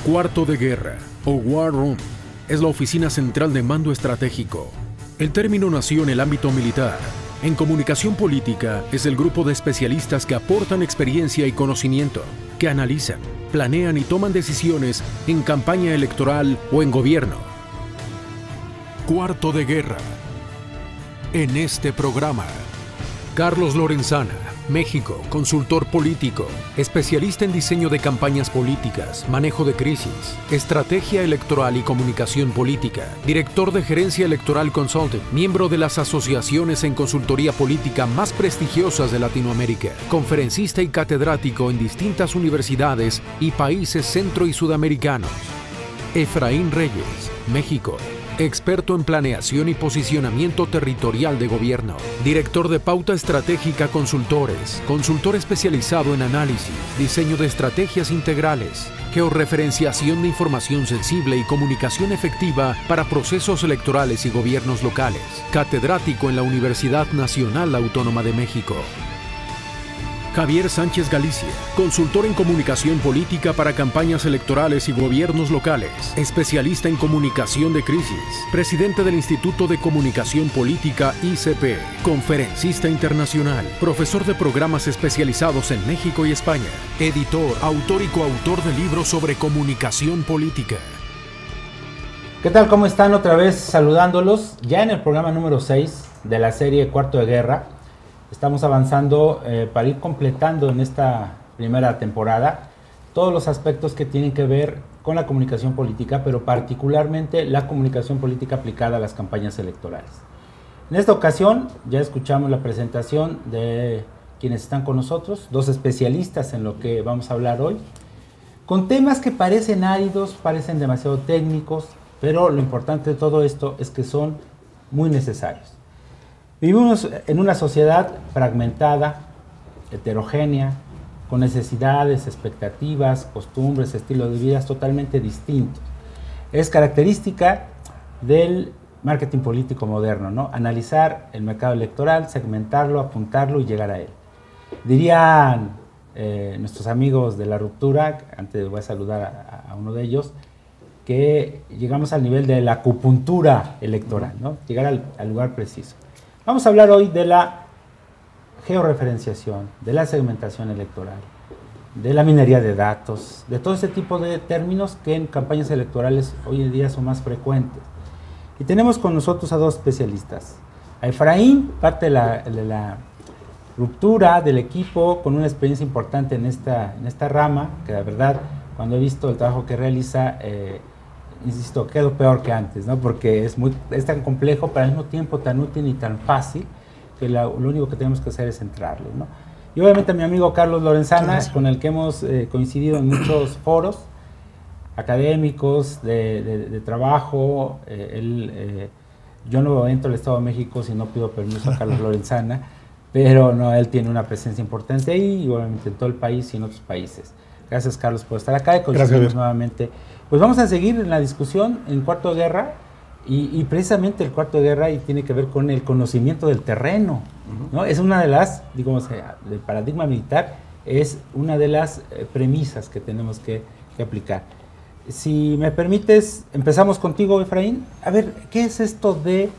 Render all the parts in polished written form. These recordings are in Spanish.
Cuarto de guerra, o War Room, es la oficina central de mando estratégico. El término nació en el ámbito militar. En comunicación política es el grupo de especialistas que aportan experiencia y conocimiento, que analizan, planean y toman decisiones en campaña electoral o en gobierno. Cuarto de guerra. En este programa, Carlos Lorenzana, México, consultor político, especialista en diseño de campañas políticas, manejo de crisis, estrategia electoral y comunicación política, director de Gerencia Electoral Consulting, miembro de las asociaciones en consultoría política más prestigiosas de Latinoamérica, conferencista y catedrático en distintas universidades y países centro y sudamericanos. Efraín Reyes, México. Experto en planeación y posicionamiento territorial de gobierno, director de Pauta Estratégica Consultores, consultor especializado en análisis, diseño de estrategias integrales, georreferenciación de información sensible y comunicación efectiva para procesos electorales y gobiernos locales, catedrático en la Universidad Nacional Autónoma de México. Javier Sánchez Galicia, consultor en comunicación política para campañas electorales y gobiernos locales, especialista en comunicación de crisis, presidente del Instituto de Comunicación Política ICP, conferencista internacional, profesor de programas especializados en México y España, editor, autor y coautor de libros sobre comunicación política. ¿Qué tal? ¿Cómo están? Otra vez saludándolos, ya en el programa número 6 de la serie Cuarto de Guerra. Estamos avanzando para ir completando en esta primera temporada todos los aspectos que tienen que ver con la comunicación política, pero particularmente la comunicación política aplicada a las campañas electorales. En esta ocasión ya escuchamos la presentación de quienes están con nosotros, dos especialistas en lo que vamos a hablar hoy, con temas que parecen áridos, parecen demasiado técnicos, pero lo importante de todo esto es que son muy necesarios. Vivimos en una sociedad fragmentada, heterogénea, con necesidades, expectativas, costumbres, estilos de vida totalmente distintos. Es característica del marketing político moderno, ¿no? Analizar el mercado electoral, segmentarlo, apuntarlo y llegar a él. Dirían nuestros amigos de La Ruptura, antes voy a saludar a uno de ellos, que llegamos al nivel de la acupuntura electoral, ¿no? Llegar al lugar preciso. Vamos a hablar hoy de la georreferenciación, de la segmentación electoral, de la minería de datos, de todo ese tipo de términos que en campañas electorales hoy en día son más frecuentes. Y tenemos con nosotros a dos especialistas. A Efraín, parte de la ruptura del equipo, con una experiencia importante en esta rama, que la verdad, cuando he visto el trabajo que realiza, insisto, quedó peor que antes, ¿no? Porque es tan complejo, pero al mismo tiempo tan útil y tan fácil, que lo único que tenemos que hacer es entrarle, ¿no? Y obviamente a mi amigo Carlos Lorenzana, con el que hemos coincidido en muchos foros académicos, de trabajo. Yo no entro al Estado de México si no pido permiso a Carlos Lorenzana, pero no, él tiene una presencia importante ahí, y obviamente en todo el país y en otros países. Gracias, Carlos, por estar acá y coincidimos nuevamente. Pues vamos a seguir en la discusión en Cuarto de Guerra, y precisamente el Cuarto de Guerra y tiene que ver con el conocimiento del terreno, ¿no? Es una de las, digamos, del paradigma militar, es una de las premisas que tenemos que aplicar. Si me permites, empezamos contigo, Efraín. A ver, ¿qué es esto del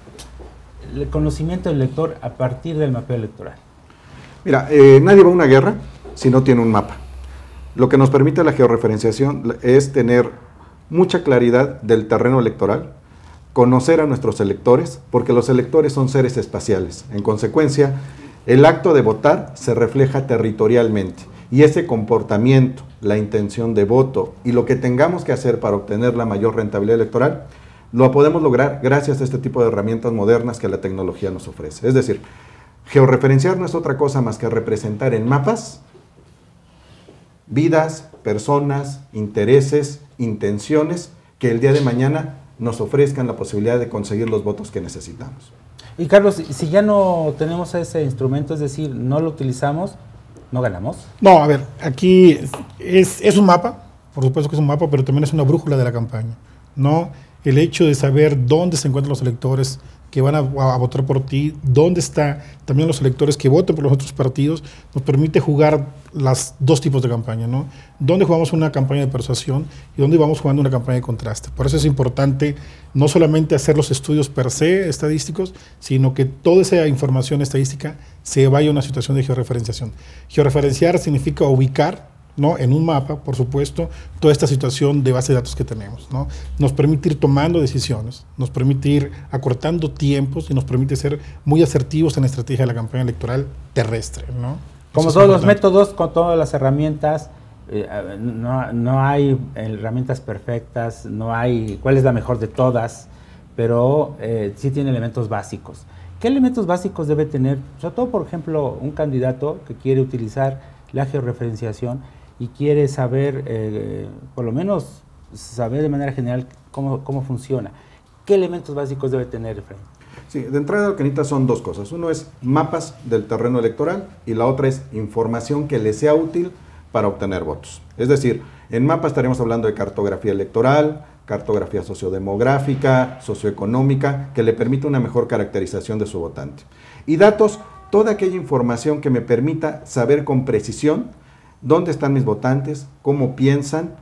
conocimiento del lector a partir del mapeo electoral? Mira, nadie va a una guerra si no tiene un mapa. Lo que nos permite la georreferenciación es tener mucha claridad del terreno electoral, conocer a nuestros electores, porque los electores son seres espaciales. En consecuencia, el acto de votar se refleja territorialmente, y ese comportamiento, la intención de voto y lo que tengamos que hacer para obtener la mayor rentabilidad electoral, lo podemos lograr gracias a este tipo de herramientas modernas que la tecnología nos ofrece. Es decir, georreferenciar no es otra cosa más que representar en mapas vidas, personas, intereses, intenciones que el día de mañana nos ofrezcan la posibilidad de conseguir los votos que necesitamos. Y Carlos, si ya no tenemos ese instrumento, es decir, no lo utilizamos, ¿no ganamos? No, a ver, aquí es un mapa, por supuesto que es un mapa, pero también es una brújula de la campaña, ¿no? el hecho de saber dónde se encuentran los electores que van a votar por ti, dónde están también los electores que voten por los otros partidos, nos permite jugar los dos tipos de campaña, ¿no? Dónde jugamos una campaña de persuasión y dónde vamos jugando una campaña de contraste. Por eso es importante no solamente hacer los estudios per se estadísticos, sino que toda esa información estadística se vaya a una situación de georreferenciación. Georreferenciar significa ubicar, ¿no?, en un mapa, por supuesto, toda esta situación de base de datos que tenemos, ¿no? Nos permite ir tomando decisiones, nos permite ir acortando tiempos y nos permite ser muy asertivos en la estrategia de la campaña electoral terrestre, ¿no? Como todos los métodos, con todas las herramientas, no hay herramientas perfectas, no hay cuál es la mejor de todas, pero sí tiene elementos básicos. ¿Qué elementos básicos debe tener, sobre todo, por ejemplo, un candidato que quiere utilizar la georreferenciación y quiere saber, por lo menos saber de manera general cómo funciona? ¿Qué elementos básicos debe tener, Efraín? Sí, de entrada lo que necesita son dos cosas. Uno es mapas del terreno electoral y la otra es información que le sea útil para obtener votos. Es decir, en mapas estaríamos hablando de cartografía electoral, cartografía sociodemográfica, socioeconómica, que le permita una mejor caracterización de su votante. Y datos, toda aquella información que me permita saber con precisión dónde están mis votantes, cómo piensan,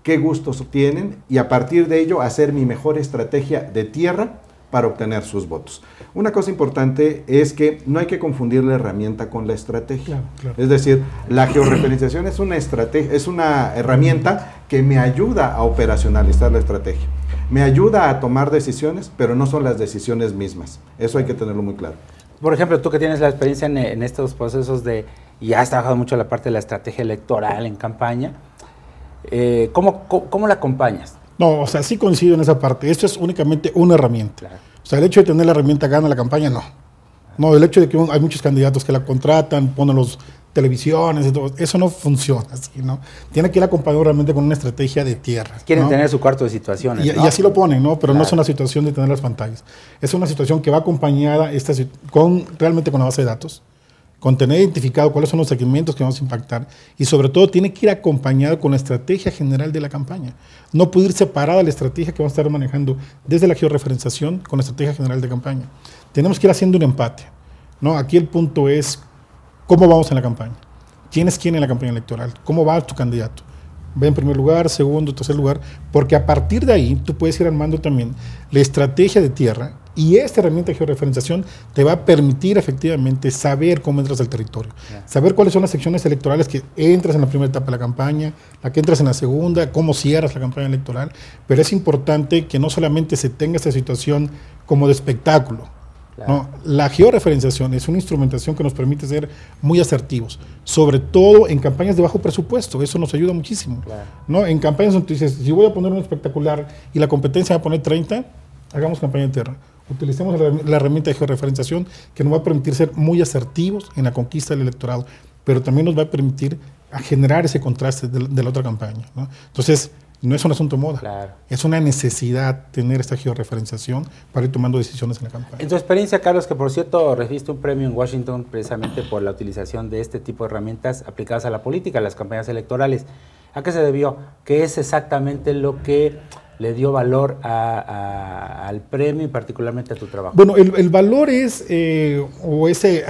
qué gustos tienen y a partir de ello hacer mi mejor estrategia de tierra para obtener sus votos. Una cosa importante es que no hay que confundir la herramienta con la estrategia. Claro. Es decir, la georreferenciación es una herramienta que me ayuda a operacionalizar la estrategia. Me ayuda a tomar decisiones, pero no son las decisiones mismas. Eso hay que tenerlo muy claro. Por ejemplo, tú que tienes la experiencia en estos procesos y has trabajado mucho la parte de la estrategia electoral en campaña, ¿cómo la acompañas? No, o sea, sí coincido en esa parte. Esto es únicamente una herramienta. Claro. O sea, el hecho de tener la herramienta gana la campaña, no. No, el hecho de que hay muchos candidatos que la contratan, ponen los televisiones y todo, eso no funciona así, ¿no? Tiene que ir acompañado realmente con una estrategia de tierra. Quieren, ¿no?, tener su cuarto de situaciones, ¿no? Y así lo ponen, ¿no? Pero claro, no es una situación de tener las pantallas. Es una situación que va acompañada realmente con la base de datos, con tener identificado cuáles son los segmentos que vamos a impactar y sobre todo tiene que ir acompañado con la estrategia general de la campaña. No puede ir separada la estrategia que vamos a estar manejando desde la georreferenciación con la estrategia general de campaña. Tenemos que ir haciendo un empate, ¿no? Aquí el punto es cómo vamos en la campaña, quién es quién en la campaña electoral, cómo va tu candidato. Va en primer lugar, segundo, tercer lugar, porque a partir de ahí tú puedes ir armando también la estrategia de tierra y esta herramienta de georreferenciación te va a permitir efectivamente saber cómo entras al territorio, saber cuáles son las secciones electorales que entras en la primera etapa de la campaña, la que entras en la segunda, cómo cierras la campaña electoral, pero es importante que no solamente se tenga esta situación como de espectáculo. Claro. No, la georreferenciación es una instrumentación que nos permite ser muy asertivos, sobre todo en campañas de bajo presupuesto, eso nos ayuda muchísimo. Claro. ¿No? En campañas donde tú dices, si voy a poner un espectacular y la competencia va a poner 30, hagamos campaña de tierra. Utilicemos la herramienta de georreferenciación que nos va a permitir ser muy asertivos en la conquista del electorado, pero también nos va a permitir a generar ese contraste de la otra campaña, ¿no? Entonces, no es un asunto de moda, claro, es una necesidad tener esta georreferenciación para ir tomando decisiones en la campaña. En tu experiencia, Carlos, que por cierto recibiste un premio en Washington precisamente por la utilización de este tipo de herramientas aplicadas a la política, a las campañas electorales, ¿a qué se debió? ¿Qué es exactamente lo que le dio valor al premio y particularmente a tu trabajo? Bueno, el valor es, o ese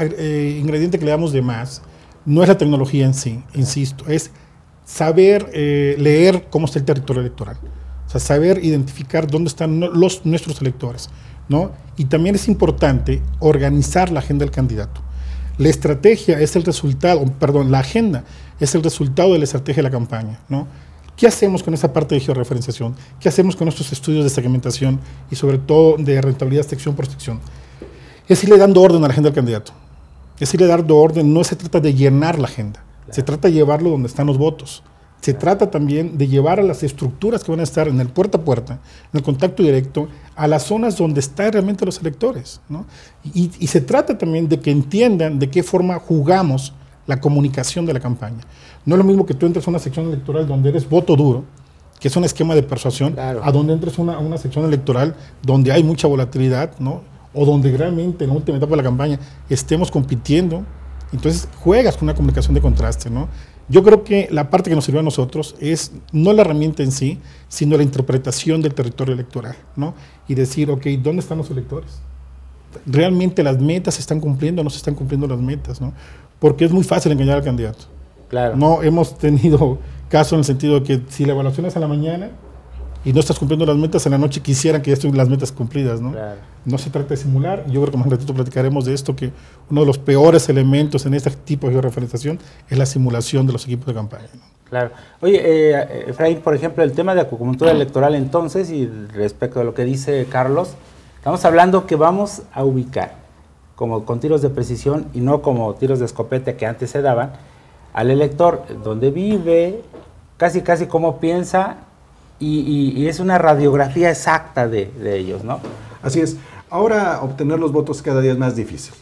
ingrediente que le damos de más, no es la tecnología en sí, insisto, es saber leer cómo está el territorio electoral, o sea, saber identificar dónde están nuestros electores, ¿no? Y también es importante organizar la agenda del candidato. La estrategia es el resultado, perdón, la agenda es el resultado de la estrategia de la campaña, ¿no? ¿Qué hacemos con esa parte de georreferenciación? ¿Qué hacemos con nuestros estudios de segmentación y sobre todo de rentabilidad sección por sección? Es irle dando orden a la agenda del candidato. Es irle dando orden, no se trata de llenar la agenda. Se trata de llevarlo donde están los votos. Se trata también de llevar a las estructuras que van a estar en el puerta a puerta, en el contacto directo, a las zonas donde están realmente los electores, ¿no? Y se trata también de que entiendan de qué forma jugamos la comunicación de la campaña. No es lo mismo que tú entres a una sección electoral donde eres voto duro, que es un esquema de persuasión, claro, a donde entres a una sección electoral donde hay mucha volatilidad, ¿no? O donde realmente en la última etapa de la campaña estemos compitiendo. Entonces juegas con una comunicación de contraste, ¿no? Yo creo que la parte que nos sirve a nosotros es no la herramienta en sí, sino la interpretación del territorio electoral, ¿no? Y decir, ok, ¿dónde están los electores? ¿Realmente las metas se están cumpliendo o no se están cumpliendo las metas, ¿no? Porque es muy fácil engañar al candidato. Claro. No hemos tenido caso en el sentido de que si la evaluación es a la mañana y no estás cumpliendo las metas, en la noche quisieran que ya estén las metas cumplidas, ¿no? Claro. No se trata de simular. Yo creo que más ratito platicaremos de esto, que uno de los peores elementos en este tipo de georreferenciación es la simulación de los equipos de campaña, ¿no? Claro. Oye, Efraín, por ejemplo, el tema de acupuntura electoral entonces, y respecto a lo que dice Carlos, estamos hablando que vamos a ubicar, como con tiros de precisión y no como tiros de escopeta que antes se daban, al elector donde vive, casi cómo piensa, y es una radiografía exacta de ellos, ¿no? Así es. Ahora obtener los votos cada día es más difícil.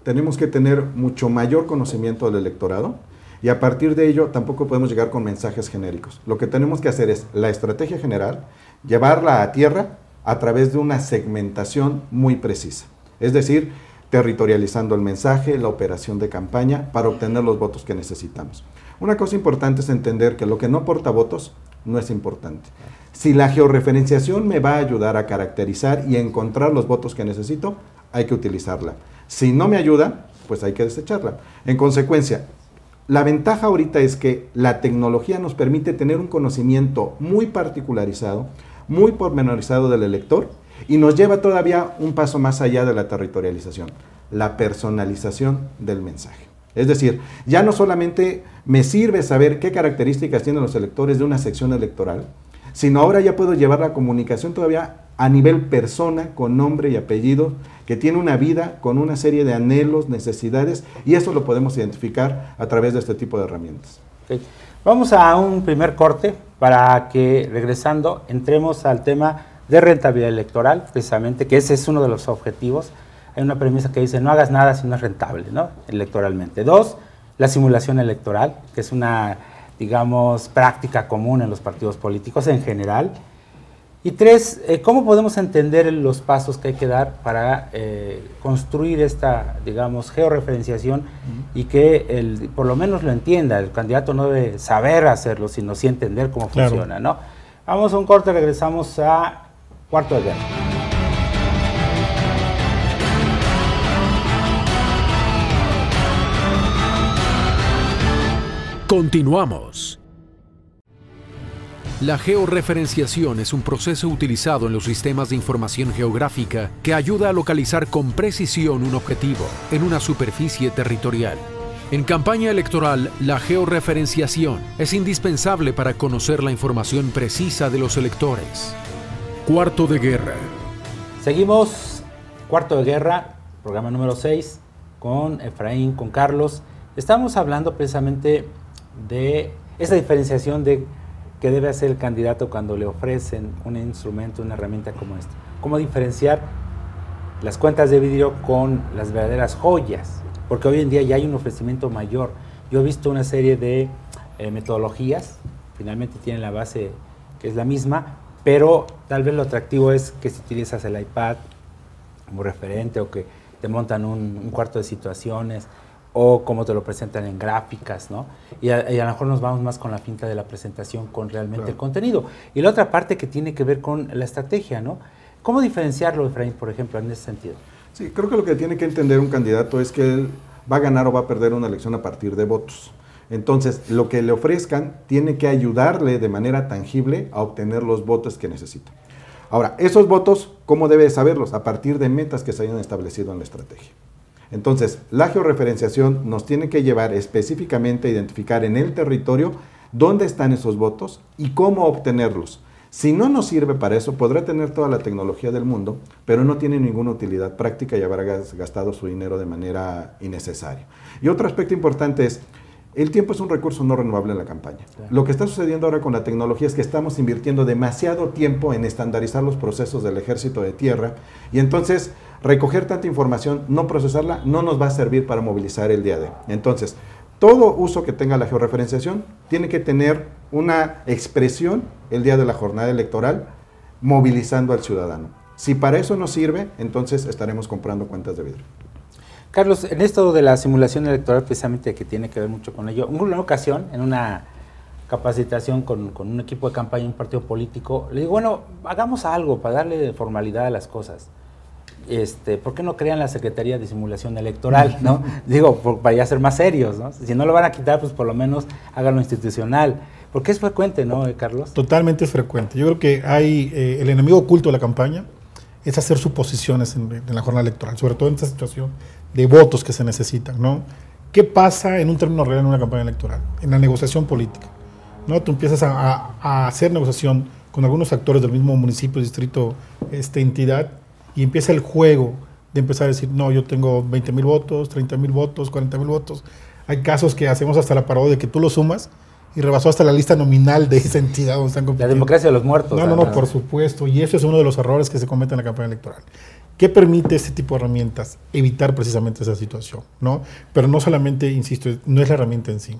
Tenemos que tener mucho mayor conocimiento del electorado y a partir de ello tampoco podemos llegar con mensajes genéricos. Lo que tenemos que hacer es la estrategia general, llevarla a tierra a través de una segmentación muy precisa. Es decir, territorializando el mensaje, la operación de campaña para obtener los votos que necesitamos. Una cosa importante es entender que lo que no aporta votos no es importante. Si la georreferenciación me va a ayudar a caracterizar y encontrar los votos que necesito, hay que utilizarla. Si no me ayuda, pues hay que desecharla. En consecuencia, la ventaja ahorita es que la tecnología nos permite tener un conocimiento muy particularizado, muy pormenorizado del elector y nos lleva todavía un paso más allá de la territorialización, la personalización del mensaje. Es decir, ya no solamente me sirve saber qué características tienen los electores de una sección electoral, sino ahora ya puedo llevar la comunicación todavía a nivel persona, con nombre y apellido, que tiene una vida con una serie de anhelos, necesidades, y eso lo podemos identificar a través de este tipo de herramientas. Okay. Vamos a un primer corte para que, regresando, entremos al tema de rentabilidad electoral, precisamente, que ese es uno de los objetivos. Hay una premisa que dice, no hagas nada si no es rentable, ¿no? Electoralmente. 2, la simulación electoral, que es una, digamos, práctica común en los partidos políticos en general. Y 3, ¿cómo podemos entender los pasos que hay que dar para construir esta, digamos, georreferenciación y que por lo menos lo entienda? El candidato no debe saber hacerlo, sino sí entender cómo funciona, ¿no? Vamos a un corte, regresamos a Cuarto de Guerra. Continuamos. La georreferenciación es un proceso utilizado en los sistemas de información geográfica que ayuda a localizar con precisión un objetivo en una superficie territorial. En campaña electoral, la georreferenciación es indispensable para conocer la información precisa de los electores. Cuarto de Guerra. Seguimos, Cuarto de Guerra, programa número 6, con Efraín, con Carlos. Estamos hablando precisamente de esa diferenciación de que debe hacer el candidato cuando le ofrecen un instrumento, una herramienta como esta. Cómo diferenciar las cuentas de vidrio con las verdaderas joyas, porque hoy en día ya hay un ofrecimiento mayor. Yo he visto una serie de metodologías, finalmente tienen la base que es la misma, pero tal vez lo atractivo es que si utilizas el iPad como referente o que te montan un cuarto de situaciones, o cómo te lo presentan en gráficas, ¿no? Y a lo mejor nos vamos más con la finta de la presentación con realmente el contenido. Y la otra parte que tiene que ver con la estrategia, ¿no? ¿Cómo diferenciarlo, Efraín, por ejemplo, en ese sentido? Sí, creo que lo que tiene que entender un candidato es que él va a ganar o va a perder una elección a partir de votos. Entonces, lo que le ofrezcan tiene que ayudarle de manera tangible a obtener los votos que necesita. Ahora, esos votos, ¿cómo debe saberlos? A partir de metas que se hayan establecido en la estrategia. Entonces, la georreferenciación nos tiene que llevar específicamente a identificar en el territorio dónde están esos votos y cómo obtenerlos. Si no nos sirve para eso, podrá tener toda la tecnología del mundo, pero no tiene ninguna utilidad práctica y habrá gastado su dinero de manera innecesaria. Y otro aspecto importante es, el tiempo es un recurso no renovable en la campaña. Claro. Lo que está sucediendo ahora con la tecnología es que estamos invirtiendo demasiado tiempo en estandarizar los procesos del ejército de tierra y entonces recoger tanta información, no procesarla, no nos va a servir para movilizar el día de hoy. Entonces, todo uso que tenga la georreferenciación tiene que tener una expresión el día de la jornada electoral, movilizando al ciudadano. Si para eso no sirve, entonces estaremos comprando cuentas de vidrio. Carlos, en esto de la simulación electoral, precisamente que tiene que ver mucho con ello, en una ocasión, en una capacitación con un equipo de campaña en un partido político, le digo, bueno, hagamos algo para darle formalidad a las cosas. ¿Por qué no crean la Secretaría de Simulación Electoral, ¿no? Digo, para ya ser más serios, ¿no? Si no lo van a quitar, pues por lo menos háganlo institucional. Porque es frecuente, ¿no, Carlos? Totalmente es frecuente. Yo creo que hay el enemigo oculto de la campaña es hacer suposiciones en la jornada electoral, sobre todo en esta situación de votos que se necesitan, ¿no? ¿Qué pasa en un término real en una campaña electoral? En la negociación política, ¿no? Tú empiezas a hacer negociación con algunos actores del mismo municipio, distrito, entidad, y empieza el juego de empezar a decir, no, yo tengo 20,000 votos, 30,000 votos, 40,000 votos. Hay casos que hacemos hasta la parodia de que tú lo sumas y rebasó hasta la lista nominal de esa entidad donde están compitiendo. La democracia de los muertos. No, por supuesto. Y eso es uno de los errores que se cometen en la campaña electoral. ¿Qué permite este tipo de herramientas? Evitar precisamente esa situación, ¿no? Pero no solamente, insisto, no es la herramienta en sí.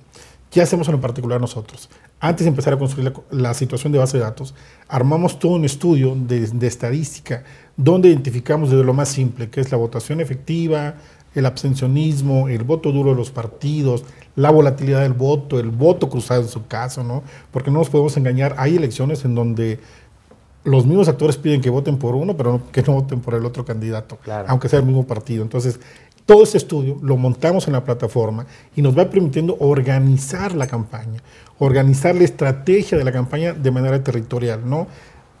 ¿Qué hacemos en lo particular nosotros? Antes de empezar a construir la situación de base de datos, armamos todo un estudio de estadística donde identificamos desde lo más simple, que es la votación efectiva, el abstencionismo, el voto duro de los partidos, la volatilidad del voto, el voto cruzado en su caso, ¿no? Porque no nos podemos engañar, hay elecciones en donde los mismos actores piden que voten por uno, pero que no voten por el otro candidato, claro, aunque sea el mismo partido. Entonces, todo este estudio lo montamos en la plataforma y nos va permitiendo organizar la campaña, organizar la estrategia de la campaña de manera territorial, ¿no?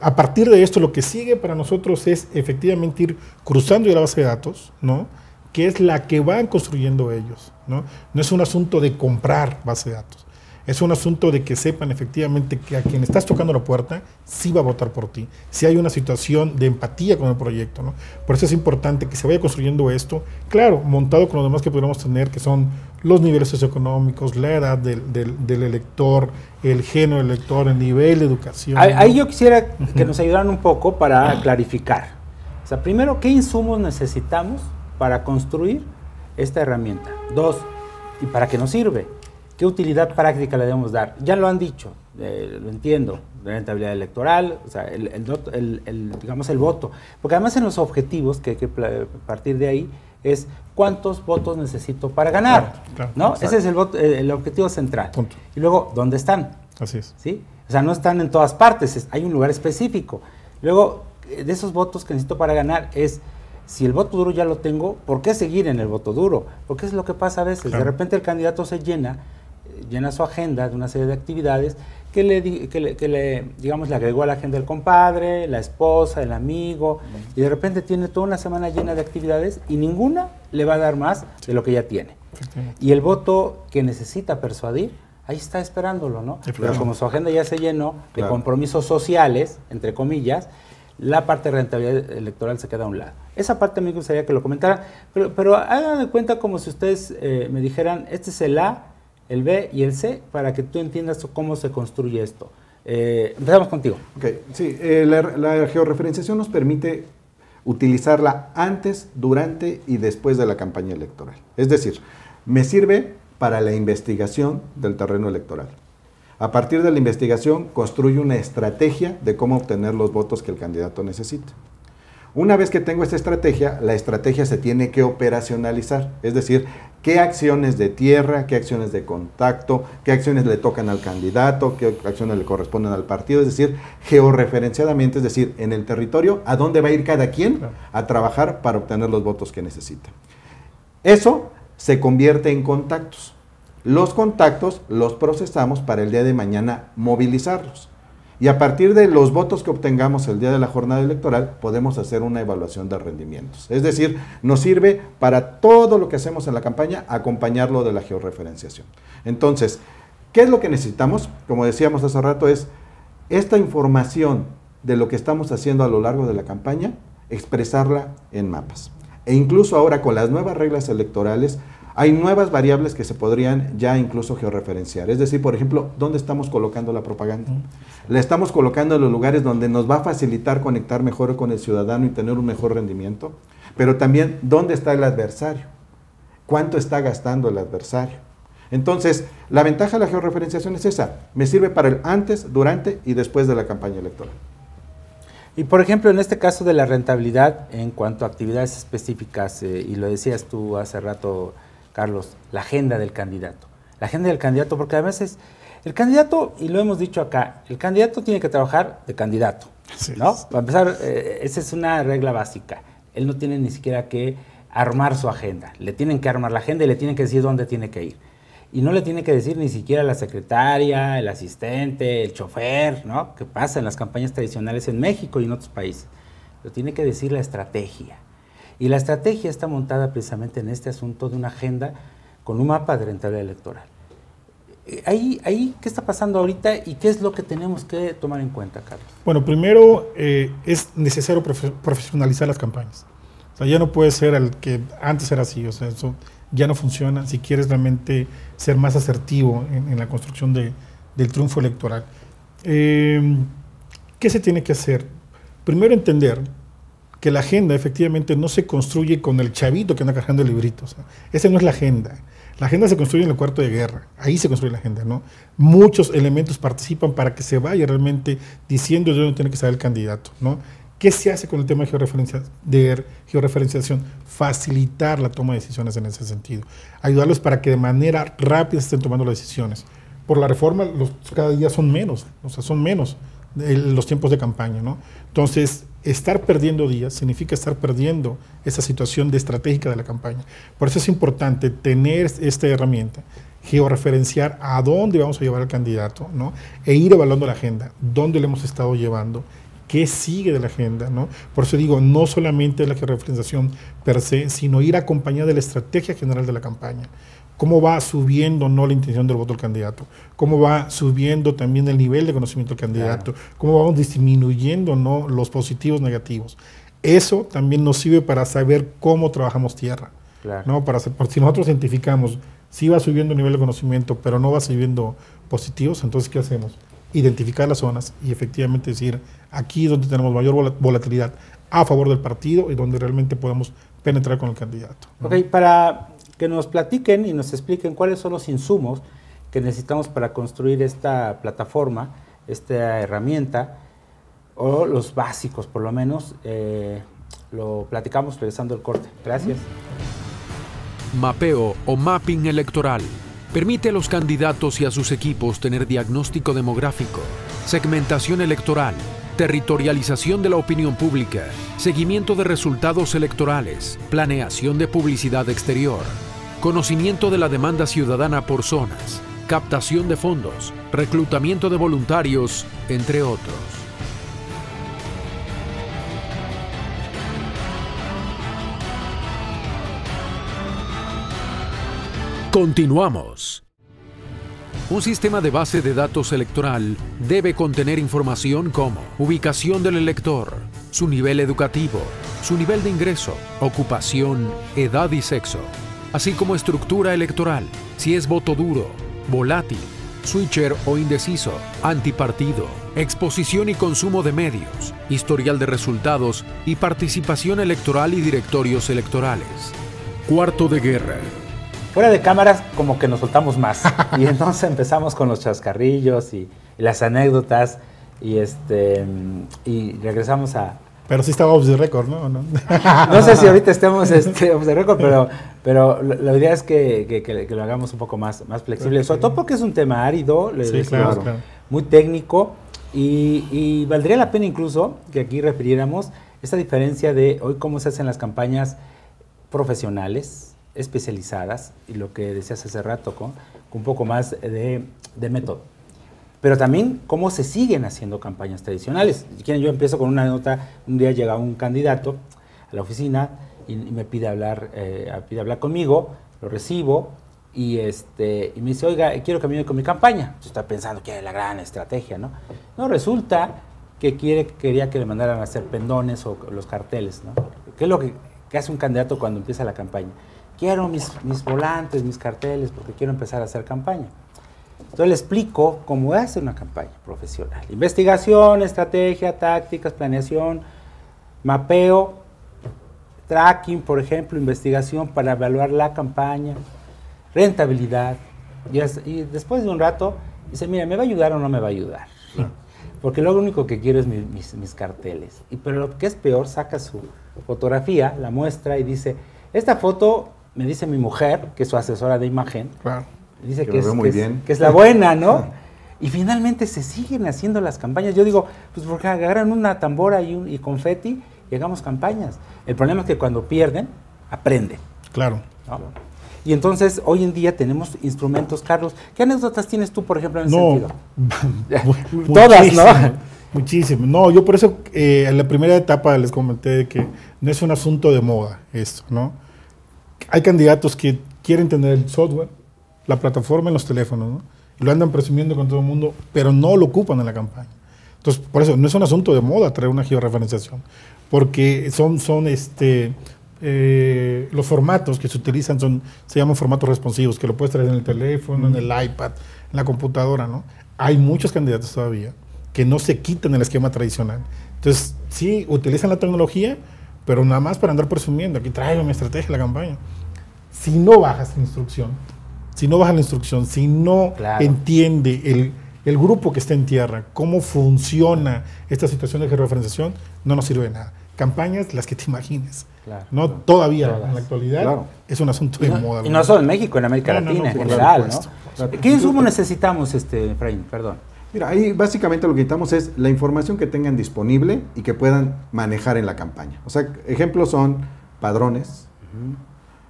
A partir de esto, lo que sigue para nosotros es efectivamente ir cruzando la base de datos, ¿no? Que es la que van construyendo ellos, ¿no? No es un asunto de comprar base de datos, es un asunto de que sepan efectivamente que a quien estás tocando la puerta sí va a votar por ti, si hay una situación de empatía con el proyecto, ¿no? Por eso es importante que se vaya construyendo esto, claro, montado con lo demás que podríamos tener, que son los niveles socioeconómicos, la edad del elector, el género del elector, el nivel de educación. Ahí yo quisiera que nos ayudaran un poco para clarificar. O sea, primero, ¿qué insumos necesitamos para construir esta herramienta? Dos, ¿y para qué nos sirve? ¿Qué utilidad práctica le debemos dar? Ya lo han dicho, lo entiendo, la rentabilidad electoral, o sea, digamos el voto. Porque además en los objetivos, que hay que partir de ahí, es cuántos votos necesito para ganar, claro, ¿no? Exacto. Ese es el objetivo central. Punto. Y luego, ¿dónde están? Así es. ¿Sí? O sea, no están en todas partes, hay un lugar específico. Luego, de esos votos que necesito para ganar es, si el voto duro ya lo tengo, ¿por qué seguir en el voto duro? Porque es lo que pasa a veces. Claro. De repente el candidato se llena su agenda de una serie de actividades que digamos, le agregó a la agenda el compadre, la esposa, el amigo, y de repente tiene toda una semana llena de actividades y ninguna le va a dar más de lo que ya tiene. Y el voto que necesita persuadir, ahí está esperándolo, ¿no? Pero como su agenda ya se llenó de compromisos sociales, entre comillas, la parte de rentabilidad electoral se queda a un lado. Esa parte a mí me gustaría que lo comentaran, pero hagan de cuenta como si ustedes me dijeran, este es el A, el B y el C, para que tú entiendas cómo se construye esto. Empezamos contigo. Okay. Sí, la georreferenciación nos permite utilizarla antes, durante y después de la campaña electoral. Es decir, me sirve para la investigación del terreno electoral. A partir de la investigación, construyo una estrategia de cómo obtener los votos que el candidato necesita. Una vez que tengo esta estrategia, la estrategia se tiene que operacionalizar, es decir, qué acciones de tierra, qué acciones de contacto, qué acciones le tocan al candidato, qué acciones le corresponden al partido, es decir, georreferenciadamente, es decir, en el territorio, a dónde va a ir cada quien a trabajar para obtener los votos que necesita. Eso se convierte en contactos. Los contactos los procesamos para el día de mañana movilizarlos. Y a partir de los votos que obtengamos el día de la jornada electoral, podemos hacer una evaluación de rendimientos. Es decir, nos sirve para todo lo que hacemos en la campaña, acompañarlo de la georreferenciación. Entonces, ¿qué es lo que necesitamos? Como decíamos hace rato, es esta información de lo que estamos haciendo a lo largo de la campaña, expresarla en mapas. E incluso ahora con las nuevas reglas electorales, hay nuevas variables que se podrían ya incluso georreferenciar. Es decir, por ejemplo, ¿dónde estamos colocando la propaganda? La estamos colocando en los lugares donde nos va a facilitar conectar mejor con el ciudadano y tener un mejor rendimiento. Pero también, ¿dónde está el adversario? ¿Cuánto está gastando el adversario? Entonces, la ventaja de la georreferenciación es esa. Me sirve para el antes, durante y después de la campaña electoral. Y por ejemplo, en este caso de la rentabilidad, en cuanto a actividades específicas, y lo decías tú hace rato, Carlos, la agenda del candidato. La agenda del candidato, porque además es, el candidato, y lo hemos dicho acá, el candidato tiene que trabajar de candidato, ¿no? Para empezar, esa es una regla básica. Él no tiene ni siquiera que armar su agenda. Le tienen que armar la agenda y le tienen que decir dónde tiene que ir. Y no le tiene que decir ni siquiera la secretaria, el asistente, el chofer, ¿no? Que pasa en las campañas tradicionales en México y en otros países. Lo tiene que decir la estrategia. Y la estrategia está montada precisamente en este asunto de una agenda con un mapa de rentabilidad electoral. Ahí, ¿qué está pasando ahorita y qué es lo que tenemos que tomar en cuenta, Carlos? Bueno, primero es necesario profesionalizar las campañas. O sea, ya no puede ser el que antes era así, o sea, eso ya no funciona si quieres realmente ser más asertivo en la construcción del triunfo electoral. ¿Qué se tiene que hacer? Primero entender que la agenda efectivamente no se construye con el chavito que anda cargando el librito. O sea, esa no es la agenda. La agenda se construye en el cuarto de guerra. Ahí se construye la agenda, ¿no? Muchos elementos participan para que se vaya realmente diciendo de dónde tiene que estar el candidato, ¿no? ¿Qué se hace con el tema de georreferenciación? Facilitar la toma de decisiones en ese sentido. Ayudarlos para que de manera rápida se estén tomando las decisiones. Por la reforma, cada día son menos, o sea, son menos los tiempos de campaña, ¿no? Entonces, estar perdiendo días significa estar perdiendo esa situación estratégica de la campaña. Por eso es importante tener esta herramienta, georreferenciar a dónde vamos a llevar al candidato, ¿no? E ir evaluando la agenda, dónde le hemos estado llevando, qué sigue de la agenda, ¿no? Por eso digo, no solamente la georreferenciación per se, sino ir acompañada de la estrategia general de la campaña. Cómo va subiendo no la intención del voto del candidato, cómo va subiendo también el nivel de conocimiento del candidato, claro, cómo vamos disminuyendo no los positivos negativos. Eso también nos sirve para saber cómo trabajamos tierra, claro, ¿no? Por si nosotros identificamos si va subiendo el nivel de conocimiento, pero no va subiendo positivos, entonces ¿qué hacemos? Identificar las zonas y efectivamente decir aquí es donde tenemos mayor volatilidad a favor del partido y donde realmente podemos penetrar con el candidato, ¿no? Ok, para que nos platiquen y nos expliquen cuáles son los insumos que necesitamos para construir esta plataforma, esta herramienta, o los básicos por lo menos, lo platicamos regresando al corte. Gracias. Mapeo o mapping electoral permite a los candidatos y a sus equipos tener diagnóstico demográfico, segmentación electoral, territorialización de la opinión pública, seguimiento de resultados electorales, planeación de publicidad exterior, conocimiento de la demanda ciudadana por zonas, captación de fondos, reclutamiento de voluntarios, entre otros. Continuamos. Un sistema de base de datos electoral debe contener información como ubicación del elector, su nivel educativo, su nivel de ingreso, ocupación, edad y sexo, así como estructura electoral, si es voto duro, volátil, switcher o indeciso, antipartido, exposición y consumo de medios, historial de resultados y participación electoral y directorios electorales. Cuarto de guerra. Fuera de cámaras como que nos soltamos más y entonces empezamos con los chascarrillos y las anécdotas y regresamos a... Pero sí estaba off the record, ¿no? No sé si ahorita estemos off the record, pero la idea es que lo hagamos un poco más flexible, sobre todo porque es un tema árido, sí, claro. Muy técnico y valdría la pena incluso que aquí refiriéramos esta diferencia de hoy cómo se hacen las campañas profesionales, especializadas, y lo que decías hace rato, con un poco más de método. Pero también cómo se siguen haciendo campañas tradicionales. Si quieren, yo empiezo con una nota. Un día llega un candidato a la oficina y me pide hablar conmigo, lo recibo y me dice, oiga, quiero que me ayude con mi campaña. Yo estaba pensando que era la gran estrategia, ¿no? No, resulta que quería que le mandaran a hacer pendones o los carteles, ¿no? ¿Qué es lo que hace un candidato cuando empieza la campaña? Quiero mis volantes, mis carteles, porque quiero empezar a hacer campaña. Entonces le explico cómo hace una campaña profesional. Investigación, estrategia, tácticas, planeación, mapeo, tracking, por ejemplo, investigación para evaluar la campaña, rentabilidad. Y después de un rato dice, mira, ¿me va a ayudar o no me va a ayudar? Sí. porque luego lo único que quiero es mis carteles. Pero lo que es peor, saca su fotografía, la muestra y dice, esta foto, me dice mi mujer, que es su asesora de imagen, Claro. dice Que lo veo muy bien. que es la buena, ¿no? Y finalmente se siguen haciendo las campañas. Yo digo, pues porque agarran una tambora y confeti y hagamos campañas. El problema es que cuando pierden, aprenden, Claro. ¿no? Y entonces, hoy en día tenemos instrumentos. Carlos, ¿qué anécdotas tienes tú, por ejemplo, en ese sentido? Todas, ¿no? Muchísimo. No, yo por eso en la primera etapa les comenté de que no es un asunto de moda esto, ¿no? Hay candidatos que quieren tener el software, la plataforma en los teléfonos, ¿no? Y lo andan presumiendo con todo el mundo, pero no lo ocupan en la campaña. Entonces, por eso, no es un asunto de moda traer una georreferenciación, porque los formatos que se utilizan se llaman formatos responsivos, que lo puedes traer en el teléfono, en el iPad, en la computadora, ¿no? Hay muchos candidatos todavía que no se quitan el esquema tradicional. Entonces, sí, utilizan la tecnología, pero nada más para andar presumiendo, aquí traigo mi estrategia de la campaña. Si no bajas la instrucción, si no Claro. entiende el grupo que está en tierra, cómo funciona esta situación de georreferenciación, no nos sirve de nada. Campañas, las que te imagines. Claro. No todavía, Todas. en la actualidad, Claro. es un asunto de moda. Y no solo en México, en América No, no, Latina, no, en por general, supuesto. ¿no? ¿Qué insumo necesitamos, Efraín? Perdón. Mira, ahí básicamente lo que necesitamos es la información que tengan disponible y que puedan manejar en la campaña. O sea, ejemplos son padrones,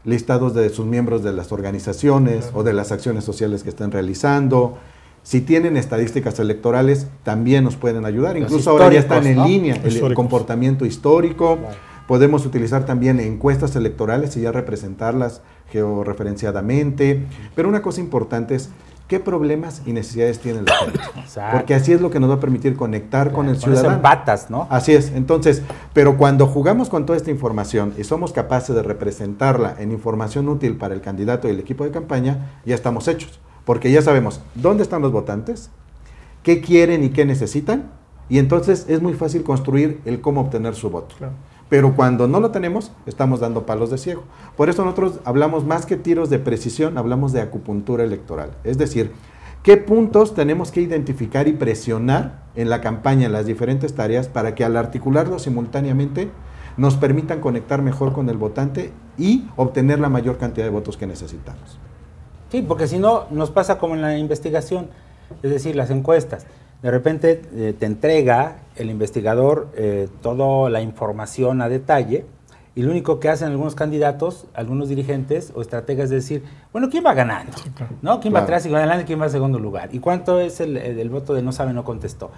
listados de sus miembros de las organizaciones o de las acciones sociales que estén realizando. Si tienen estadísticas electorales, también nos pueden ayudar. Los Incluso ahora ya están en históricos, ¿no? línea el Históricos. comportamiento histórico. Claro. Podemos utilizar también encuestas electorales y ya representarlas georreferenciadamente. Pero una cosa importante es qué problemas y necesidades tiene la gente. Exacto. Porque así es lo que nos va a permitir conectar con el Con eso ciudadano. empatas, ¿no? Así es. Entonces, pero cuando jugamos con toda esta información y somos capaces de representarla en información útil para el candidato y el equipo de campaña, ya estamos hechos. Porque ya sabemos dónde están los votantes, qué quieren y qué necesitan, y entonces es muy fácil construir el cómo obtener su voto. Claro. Pero cuando no lo tenemos, estamos dando palos de ciego. Por eso nosotros hablamos más que tiros de precisión, hablamos de acupuntura electoral. Es decir, qué puntos tenemos que identificar y presionar en la campaña, en las diferentes tareas, para que al articularlos simultáneamente nos permitan conectar mejor con el votante y obtener la mayor cantidad de votos que necesitamos. Sí, porque si no, nos pasa como en la investigación, es decir, las encuestas. De repente te entrega el investigador toda la información a detalle y lo único que hacen algunos candidatos, algunos dirigentes o estrategas es decir, bueno, ¿quién va ganando? Sí, claro. ¿No? ¿Quién va Claro. atrás y va adelante? ¿Quién va en segundo lugar? ¿Y cuánto es el voto de no sabe, no contestó?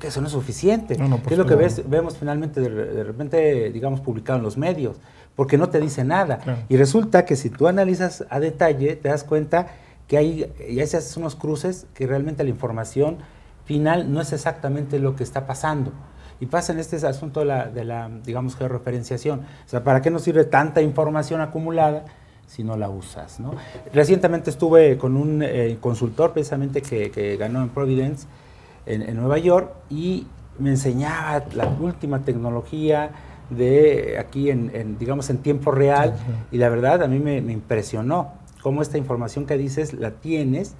Que eso no es suficiente. No, por ¿Qué es lo que supuesto. vemos finalmente de repente, digamos, publicado en los medios? Porque no te dice nada. Claro. Y resulta que si tú analizas a detalle, te das cuenta que ya se hacen unos cruces que realmente la información final no es exactamente lo que está pasando. Y pasa en este asunto de la digamos, georreferenciación. O sea, ¿para qué nos sirve tanta información acumulada si no la usas, ¿no? Recientemente estuve con un consultor precisamente que ganó en Providence, en Nueva York, y me enseñaba la última tecnología de aquí digamos, en tiempo real, y la verdad a mí me impresionó cómo esta información que dices la tienes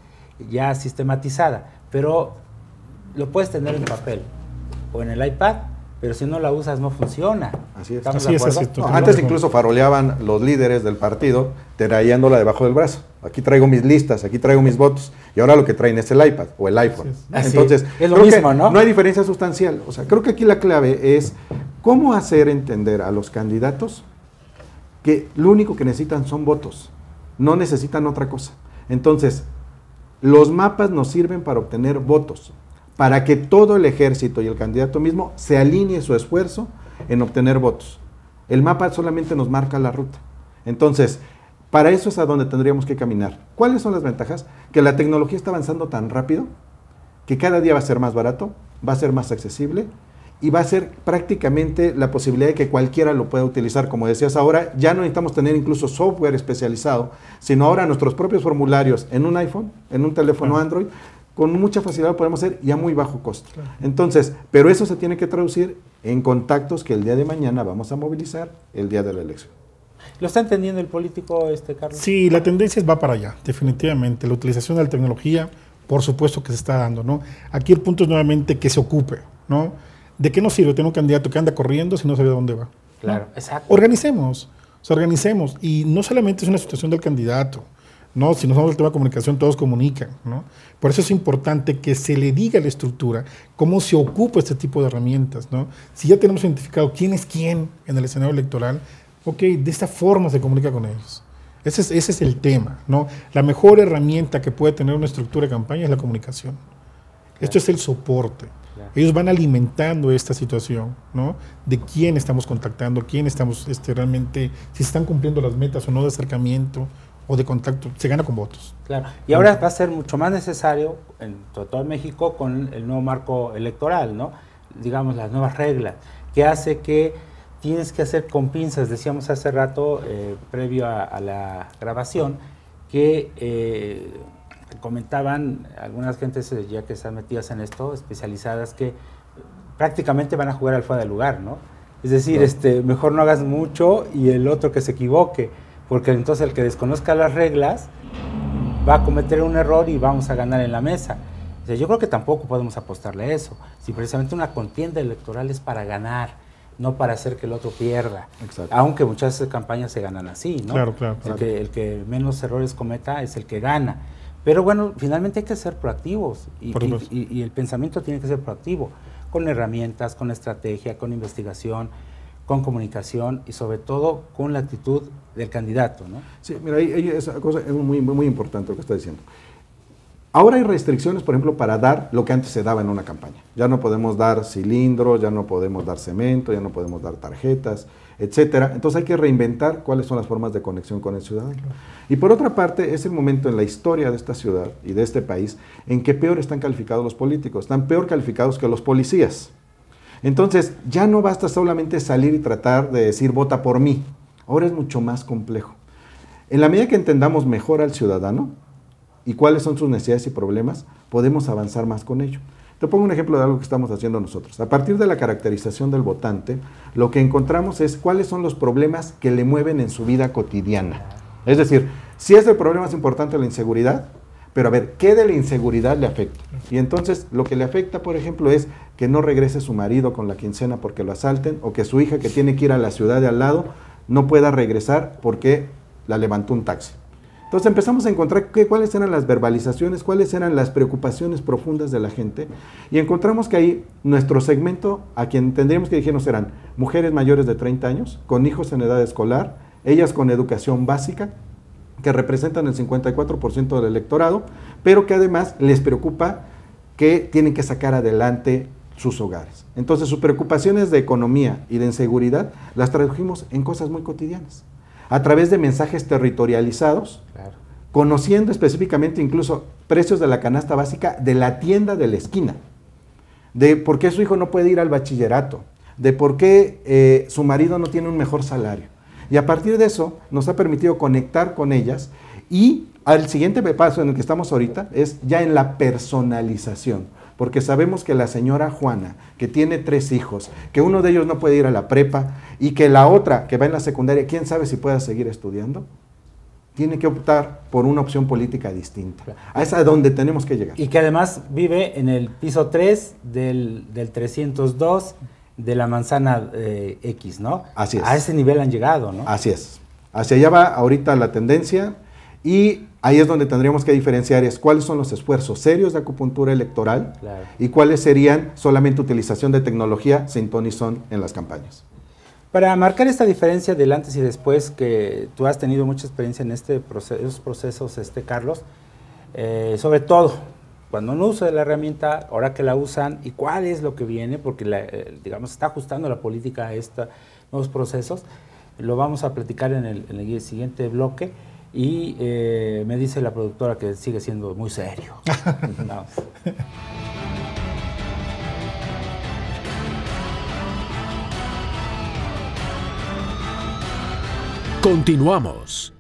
ya sistematizada, pero lo puedes tener en papel o en el iPad, pero si no la usas no funciona. Así es. ¿Estamos Así de es, acuerdo? así es. No, antes incluso faroleaban los líderes del partido trayéndola debajo del brazo. Aquí traigo mis listas, aquí traigo mis votos. Y ahora lo que traen es el iPad o el iPhone. Así es. Entonces, Es lo creo que mismo, ¿no? No hay diferencia sustancial. O sea, creo que aquí la clave es cómo hacer entender a los candidatos que lo único que necesitan son votos. No necesitan otra cosa. Entonces, los mapas nos sirven para obtener votos, para que todo el ejército y el candidato mismo se alinee su esfuerzo en obtener votos. El mapa solamente nos marca la ruta. Entonces, para eso es a donde tendríamos que caminar. ¿Cuáles son las ventajas? Que la tecnología está avanzando tan rápido que cada día va a ser más barato, va a ser más accesible y va a ser prácticamente la posibilidad de que cualquiera lo pueda utilizar. Como decías ahora, ya no necesitamos tener incluso software especializado, sino ahora nuestros propios formularios en un iPhone, en un teléfono Android, con mucha facilidad lo podemos hacer y a muy bajo costo. Entonces, pero eso se tiene que traducir en contactos que el día de mañana vamos a movilizar el día de la elección. ¿Lo está entendiendo el político, Carlos? Sí, la tendencia va para allá, definitivamente. La utilización de la tecnología Por supuesto que se está dando, ¿no? Aquí el punto es nuevamente que se ocupe, ¿no? ¿De qué nos sirve tener un candidato que anda corriendo si no sabe a dónde va? Claro, ¿no? exacto. Organicemos. Y no solamente es una situación del candidato, ¿no? Si nos vamos al tema de comunicación, todos comunican, ¿no? Por eso es importante que se le diga a la estructura cómo se ocupa este tipo de herramientas, ¿no? Si ya tenemos identificado quién es quién en el escenario electoral, ok, de esta forma se comunica con ellos. Ese es el tema, ¿no? La mejor herramienta que puede tener una estructura de campaña es la comunicación. Claro. Esto es el soporte. Claro. Ellos van alimentando esta situación, ¿no? De quién estamos contactando, quién estamos realmente, si se están cumpliendo las metas o no de acercamiento o de contacto, se gana con votos. Claro, y ahora va a ser mucho más necesario, en todo México, con el nuevo marco electoral, ¿no? Digamos, las nuevas reglas, que hace que tienes que hacer con pinzas, decíamos hace rato, previo a la grabación, que comentaban algunas gentes ya que están metidas en esto, especializadas, que prácticamente van a jugar al fuera de lugar, ¿no? Es decir, mejor no hagas mucho y el otro que se equivoque, porque entonces el que desconozca las reglas va a cometer un error y vamos a ganar en la mesa. O sea, yo creo que tampoco podemos apostarle a eso. Si precisamente una contienda electoral es para ganar, no para hacer que el otro pierda. Exacto. Aunque muchas campañas se ganan así, ¿no? Claro. El que menos errores cometa es el que gana. Pero bueno, finalmente hay que ser proactivos y el pensamiento tiene que ser proactivo, con herramientas, con estrategia, con investigación, con comunicación y sobre todo con la actitud del candidato, ¿no? Sí, mira, esa cosa es muy importante lo que está diciendo. Ahora hay restricciones, por ejemplo, para dar lo que antes se daba en una campaña. Ya no podemos dar cilindros, ya no podemos dar cemento, ya no podemos dar tarjetas, etcétera. Entonces hay que reinventar cuáles son las formas de conexión con el ciudadano. Y por otra parte, es el momento en la historia de esta ciudad y de este país en que peor están calificados los políticos, están peor calificados que los policías. Entonces, ya no basta solamente salir y tratar de decir vota por mí. Ahora es mucho más complejo. En la medida que entendamos mejor al ciudadano y cuáles son sus necesidades y problemas, podemos avanzar más con ello. Te pongo un ejemplo de algo que estamos haciendo nosotros. A partir de la caracterización del votante, lo que encontramos es cuáles son los problemas que le mueven en su vida cotidiana. Es decir, si es el problema más importante la inseguridad, pero a ver, ¿qué de la inseguridad le afecta? Y entonces lo que le afecta, por ejemplo, es que no regrese su marido con la quincena porque lo asalten, o que su hija que tiene que ir a la ciudad de al lado no pueda regresar porque la levantó un taxi. Entonces empezamos a encontrar cuáles eran las verbalizaciones, cuáles eran las preocupaciones profundas de la gente, y encontramos que ahí nuestro segmento, a quien tendríamos que dirigirnos, eran mujeres mayores de 30 años, con hijos en edad escolar, ellas con educación básica, que representan el 54% del electorado, pero que además les preocupa que tienen que sacar adelante sus hogares. Entonces sus preocupaciones de economía y de inseguridad las tradujimos en cosas muy cotidianas, a través de mensajes territorializados, claro, conociendo específicamente incluso precios de la canasta básica de la tienda de la esquina, de por qué su hijo no puede ir al bachillerato, de por qué su marido no tiene un mejor salario. Y a partir de eso nos ha permitido conectar con ellas, y al siguiente paso en el que estamos ahorita es ya en la personalización, porque sabemos que la señora Juana, que tiene 3 hijos, que uno de ellos no puede ir a la prepa y que la otra, que va en la secundaria, quién sabe si pueda seguir estudiando, tiene que optar por una opción política distinta. A esa es donde tenemos que llegar. Y que además vive en el piso 3 del 302 de la manzana X, ¿no? Así es. A ese nivel han llegado, ¿no? Así es. Hacia allá va ahorita la tendencia, y ahí es donde tendríamos que diferenciar cuáles son los esfuerzos serios de acupuntura electoral, claro, y cuáles serían solamente utilización de tecnología sin ton ni son en las campañas. Para marcar esta diferencia del antes y después, que tú has tenido mucha experiencia en esos procesos, Carlos, sobre todo cuando no usa la herramienta, ahora que la usan, y cuál es lo que viene, porque digamos está ajustando la política a estos nuevos procesos, lo vamos a platicar en el siguiente bloque. Y me dice la productora que sigue siendo muy serio. No. Continuamos.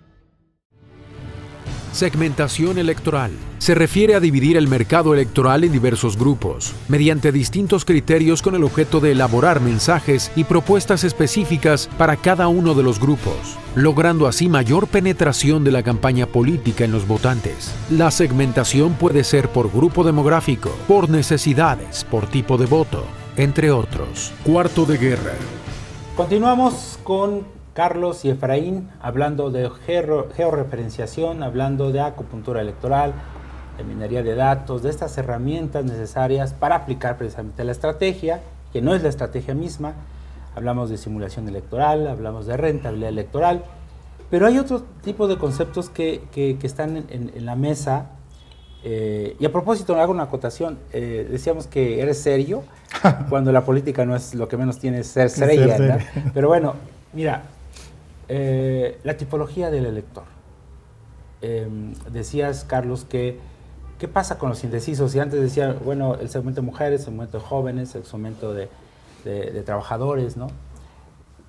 Segmentación electoral. Se refiere a dividir el mercado electoral en diversos grupos, mediante distintos criterios con el objeto de elaborar mensajes y propuestas específicas para cada uno de los grupos, logrando así mayor penetración de la campaña política en los votantes. La segmentación puede ser por grupo demográfico, por necesidades, por tipo de voto, entre otros. Cuarto de guerra. Continuamos con Carlos y Efraín hablando de georreferenciación, hablando de acupuntura electoral, de minería de datos, de estas herramientas necesarias para aplicar precisamente la estrategia, que no es la estrategia misma. Hablamos de simulación electoral, hablamos de rentabilidad electoral, pero hay otro tipo de conceptos que están en la mesa. Y a propósito, hago una acotación. Decíamos que eres serio, cuando la política no es lo que menos tiene es ser seria, ¿verdad? Pero bueno, mira, la tipología del elector. Decías, Carlos, que ¿qué pasa con los indecisos? Y antes decía, bueno, el segmento de mujeres, el segmento de jóvenes, el segmento de trabajadores, ¿no?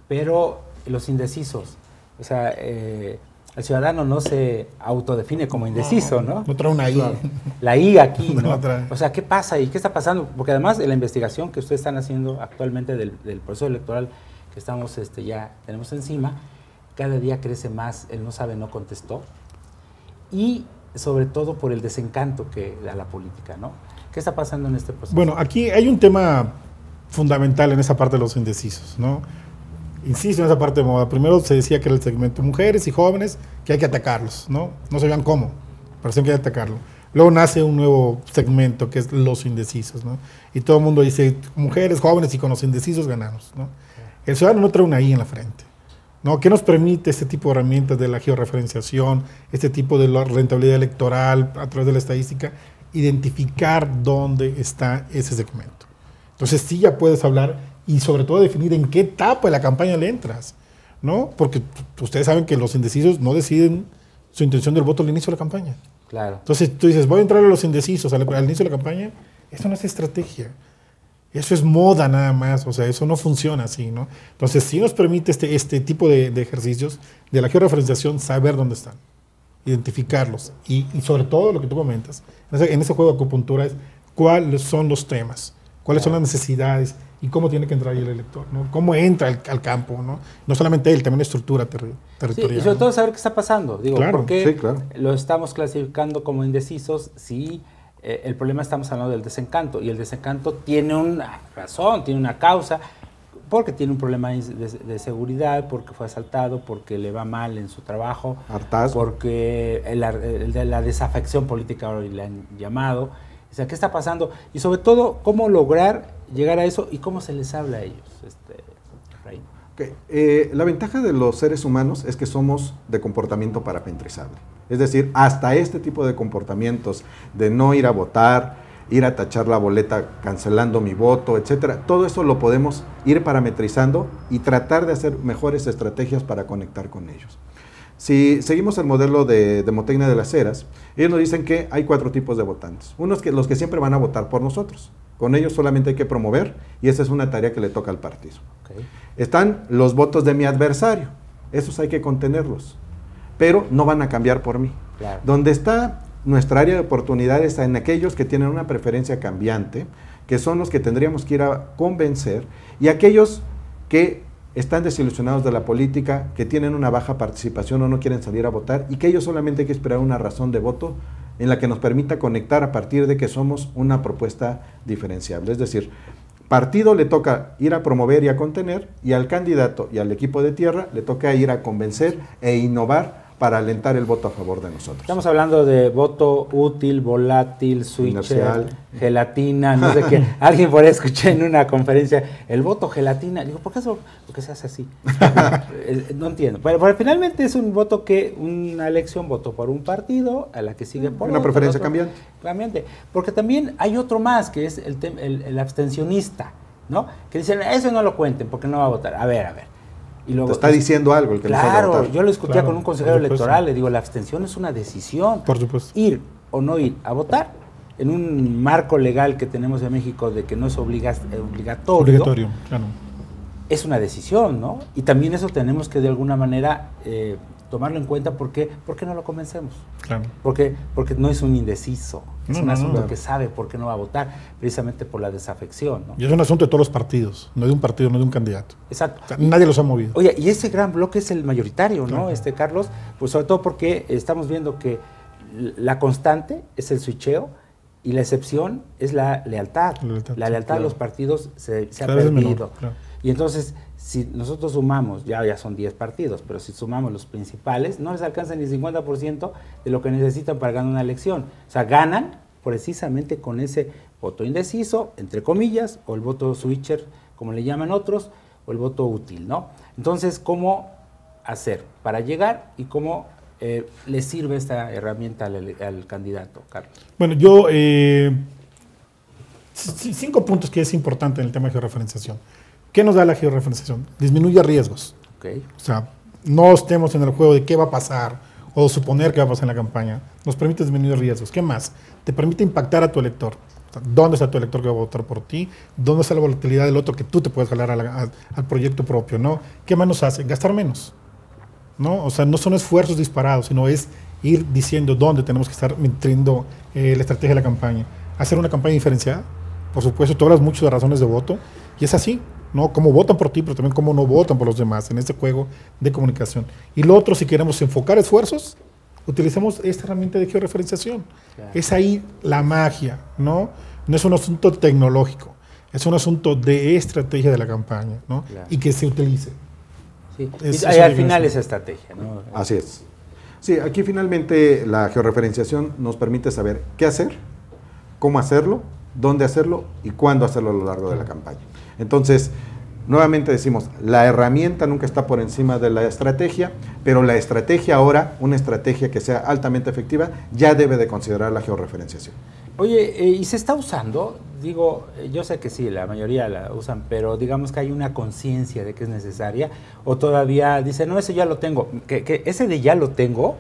Pero los indecisos, o sea, el ciudadano no se autodefine como indeciso, ¿no? No trae una I. Claro. La I aquí, ¿no? No O sea, ¿qué pasa y qué está pasando? Porque además de la investigación que ustedes están haciendo actualmente del proceso electoral que estamos ya tenemos encima, cada día crece más el no sabe, no contestó, y sobre todo por el desencanto que da la política, ¿no? ¿Qué está pasando en este proceso? Bueno, aquí hay un tema fundamental en esa parte de los indecisos, ¿no? Insisto en esa parte de moda. Primero se decía que era el segmento mujeres y jóvenes, que hay que atacarlos, ¿no? No sabían cómo, pero sí que hay que atacarlo. Luego nace un nuevo segmento que es los indecisos, ¿no? Y todo el mundo dice, mujeres, jóvenes, y con los indecisos ganamos, ¿no? El ciudadano no trae una I en la frente, ¿no? ¿Qué nos permite este tipo de herramientas de la georreferenciación, este tipo de la rentabilidad electoral a través de la estadística? Identificar dónde está ese segmento. Entonces sí ya puedes hablar y sobre todo definir en qué etapa de la campaña le entras, ¿no? Porque ustedes saben que los indecisos no deciden su intención del voto al inicio de la campaña. Claro. Entonces tú dices, voy a entrar a los indecisos al inicio de la campaña. Eso no es estrategia. Eso es moda nada más, o sea, eso no funciona así, ¿no? Entonces sí nos permite este tipo de ejercicios de la georreferenciación saber dónde están, identificarlos y sobre todo lo que tú comentas, en ese juego de acupuntura es cuáles son los temas, cuáles son las necesidades y cómo tiene que entrar ahí el elector, ¿no? Cómo entra al campo, ¿no? No solamente él, también la estructura territorial. Sí, y sobre todo saber qué está pasando, digo, claro, porque sí, claro. lo estamos clasificando como indecisos, sí. El problema, estamos hablando del desencanto, y el desencanto tiene una razón, tiene una causa, porque tiene un problema de seguridad, porque fue asaltado, porque le va mal en su trabajo, hartazgo, porque la desafección política ahora le han llamado. O sea, ¿qué está pasando? Y sobre todo, ¿cómo lograr llegar a eso y cómo se les habla a ellos? La ventaja de los seres humanos es que somos de comportamiento parametrizable. Es decir, hasta este tipo de comportamientos de no ir a votar, ir a tachar la boleta cancelando mi voto, etcétera, todo eso lo podemos ir parametrizando y tratar de hacer mejores estrategias para conectar con ellos. Si seguimos el modelo de Demotecnia de las Heras, ellos nos dicen que hay 4 tipos de votantes. Unos que los que siempre van a votar por nosotros. Con ellos solamente hay que promover y esa es una tarea que le toca al partido. Okay. Están los votos de mi adversario. Esos hay que contenerlos, pero no van a cambiar por mí. Claro. Donde está nuestra área de oportunidades en aquellos que tienen una preferencia cambiante, que son los que tendríamos que ir a convencer, y aquellos que están desilusionados de la política, que tienen una baja participación o no quieren salir a votar, y que ellos solamente hay que esperar una razón de voto en la que nos permita conectar a partir de que somos una propuesta diferenciable. Es decir, partido le toca ir a promover y a contener, y al candidato y al equipo de tierra le toca ir a convencer e innovar para alentar el voto a favor de nosotros. Estamos hablando de voto útil, volátil, switcher, gelatina, no sé qué. Alguien por ahí escuché en una conferencia, el voto gelatina. Digo, ¿por qué eso? Porque se hace así. No entiendo. Pero finalmente es un voto que, una elección, voto por un partido, a la que sigue por una otro, preferencia otro, cambiante. Cambiante. Porque también hay otro más, que es el abstencionista, ¿no? Que dicen, eso no lo cuenten, porque no va a votar. A ver. Y luego, te está diciendo algo el que claro, no sabe votar. Yo lo discutía con un consejero electoral, supuesto. le digo, la abstención es una decisión. Por supuesto. Ir o no ir a votar, en un marco legal que tenemos en México de que no es obligatorio, claro. Es una decisión, ¿no? Y también eso tenemos que de alguna manera tomarlo en cuenta. ¿Por qué no lo convencemos? Claro. Porque no es un indeciso, es un asunto claro. que sabe por qué no va a votar, precisamente por la desafección, ¿no? Y es un asunto de todos los partidos, no de un partido, no de un candidato. Exacto. O sea, nadie los ha movido. Oye, y ese gran bloque es el mayoritario, ¿no? Claro. Carlos, pues sobre todo porque estamos viendo que la constante es el switcheo y la excepción es la lealtad. La lealtad de los partidos se ha Cada vez perdido. menor, claro. Y entonces, si nosotros sumamos, ya son 10 partidos, pero si sumamos los principales, no les alcanza ni el 50% de lo que necesitan para ganar una elección. O sea, ganan precisamente con ese voto indeciso, entre comillas, o el voto switcher, como le llaman otros, o el voto útil, ¿no? Entonces, ¿cómo hacer para llegar y cómo le sirve esta herramienta al candidato, Carlos? Bueno, yo 5 puntos que es importante en el tema de georreferenciación. ¿Qué nos da la georreferenciación? Disminuye riesgos. Okay. O sea, no estemos en el juego de qué va a pasar o suponer qué va a pasar en la campaña. Nos permite disminuir riesgos. ¿Qué más? Te permite impactar a tu elector. O sea, ¿dónde está tu elector que va a votar por ti? ¿Dónde está la volatilidad del otro que tú te puedes jalar al proyecto propio? ¿No? ¿Qué más nos hace? Gastar menos. ¿No? O sea, no son esfuerzos disparados, sino es ir diciendo dónde tenemos que estar nutriendo la estrategia de la campaña. Hacer una campaña diferenciada. Por supuesto, tú hablas mucho de razones de voto y es así. ¿No? Cómo votan por ti, pero también cómo no votan por los demás en este juego de comunicación. Y lo otro, si queremos enfocar esfuerzos, utilicemos esta herramienta de georreferenciación. Claro. Es ahí la magia, ¿no? No es un asunto tecnológico, es un asunto de estrategia de la campaña, ¿no? Claro. Y que se utilice. Sí. Y al final esa estrategia, ¿no? Así es. Sí, aquí finalmente la georreferenciación nos permite saber qué hacer, cómo hacerlo, dónde hacerlo y cuándo hacerlo a lo largo de la campaña. Entonces, nuevamente decimos, la herramienta nunca está por encima de la estrategia, pero la estrategia ahora, una estrategia que sea altamente efectiva, ya debe de considerar la georreferenciación. Oye, ¿y se está usando? Digo, yo sé que sí, la mayoría la usan, pero digamos que hay una conciencia de que es necesaria, o todavía dice, no, ese ya lo tengo, que ese de ya lo tengo,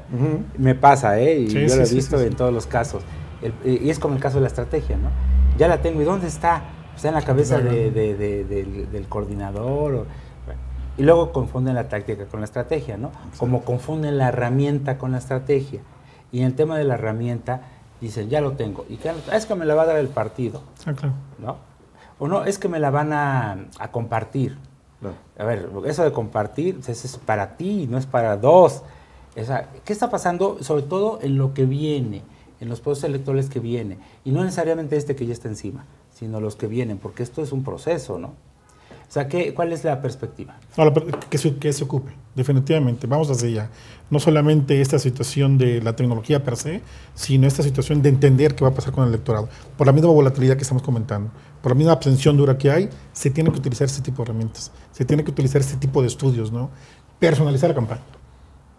me pasa, y sí, yo lo he visto en todos los casos, y es como el caso de la estrategia, ¿no? Ya la tengo, ¿y dónde está? Está en la cabeza del coordinador. Bueno. Y luego confunden la táctica con la estrategia, ¿no? Sí. Como confunden la herramienta con la estrategia. Y en el tema de la herramienta, dicen, ya lo tengo. Y es que me la va a dar el partido. Ah, claro. ¿No? O no, es que me la van a compartir. No. A ver, eso de compartir es para ti, no es para dos. ¿Qué está pasando? Sobre todo en lo que viene, en los procesos electorales que viene. Y no necesariamente este que ya está encima, sino los que vienen, porque esto es un proceso, ¿no? O sea, ¿cuál es la perspectiva? No, que se ocupe, definitivamente. Vamos hacia allá. No solamente esta situación de la tecnología per se, sino esta situación de entender qué va a pasar con el electorado. Por la misma volatilidad que estamos comentando, por la misma abstención dura que hay, se tiene que utilizar este tipo de herramientas, se tiene que utilizar este tipo de estudios, ¿no? Personalizar la campaña,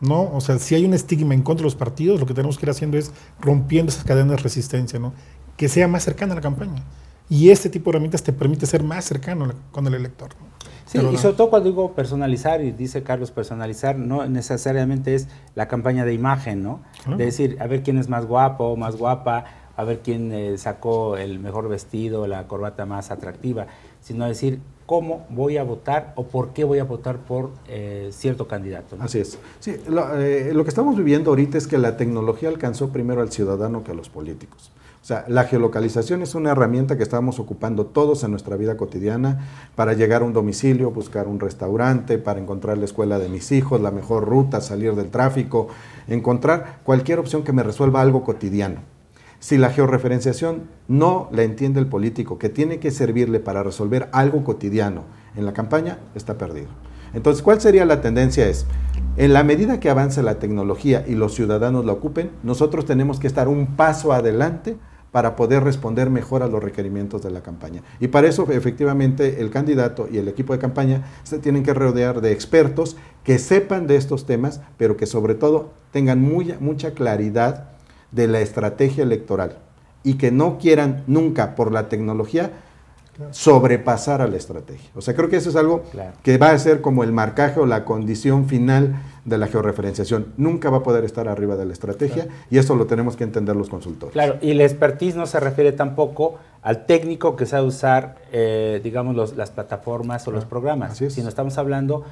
¿no? O sea, si hay un estigma en contra de los partidos, lo que tenemos que ir haciendo es rompiendo esas cadenas de resistencia, ¿no? Que sea más cercana a la campaña. Y este tipo de herramientas te permite ser más cercano con el elector. Sí, y sobre todo cuando digo personalizar, y dice Carlos, personalizar no necesariamente es la campaña de imagen, ¿no? De decir, a ver quién es más guapo o más guapa, a ver quién sacó el mejor vestido, la corbata más atractiva, sino decir cómo voy a votar o por qué voy a votar por cierto candidato, ¿no? Así es. Sí, lo que estamos viviendo ahorita es que la tecnología alcanzó primero al ciudadano que a los políticos. O sea, la geolocalización es una herramienta que estamos ocupando todos en nuestra vida cotidiana para llegar a un domicilio, buscar un restaurante, para encontrar la escuela de mis hijos, la mejor ruta, salir del tráfico, encontrar cualquier opción que me resuelva algo cotidiano. Si la georreferenciación no la entiende el político, que tiene que servirle para resolver algo cotidiano en la campaña, está perdido. Entonces, ¿cuál sería la tendencia? En la medida que avance la tecnología y los ciudadanos la ocupen, nosotros tenemos que estar un paso adelante para poder responder mejor a los requerimientos de la campaña. Y para eso, efectivamente, el candidato y el equipo de campaña se tienen que rodear de expertos que sepan de estos temas, pero que sobre todo tengan mucha claridad de la estrategia electoral y que no quieran nunca por la tecnología sobrepasar a la estrategia. O sea, creo que eso es algo que va a ser como el marcaje o la condición final de la georreferenciación. Nunca va a poder estar arriba de la estrategia y eso lo tenemos que entender los consultores. Claro, y la expertise no se refiere tampoco al técnico que sabe usar, digamos, las plataformas o los programas, sino estamos hablando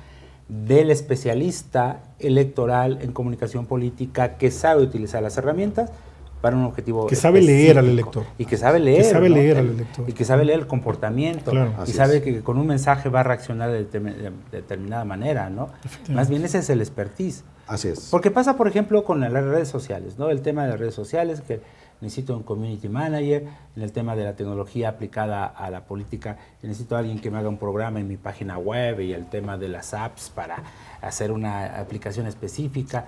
del especialista electoral en comunicación política que sabe utilizar las herramientas para un objetivo que sabe leer al elector. Y que sabe leer. Que sabe ¿no? leer al elector. Y que sabe leer el comportamiento. Claro. Y sabe que con un mensaje va a reaccionar de determinada manera, ¿no? Más bien ese es el expertise. Así es. Porque pasa, por ejemplo, con las redes sociales, ¿no? El tema de las redes sociales, que necesito un community manager, en el tema de la tecnología aplicada a la política, necesito a alguien que me haga un programa en mi página web, y el tema de las apps para hacer una aplicación específica.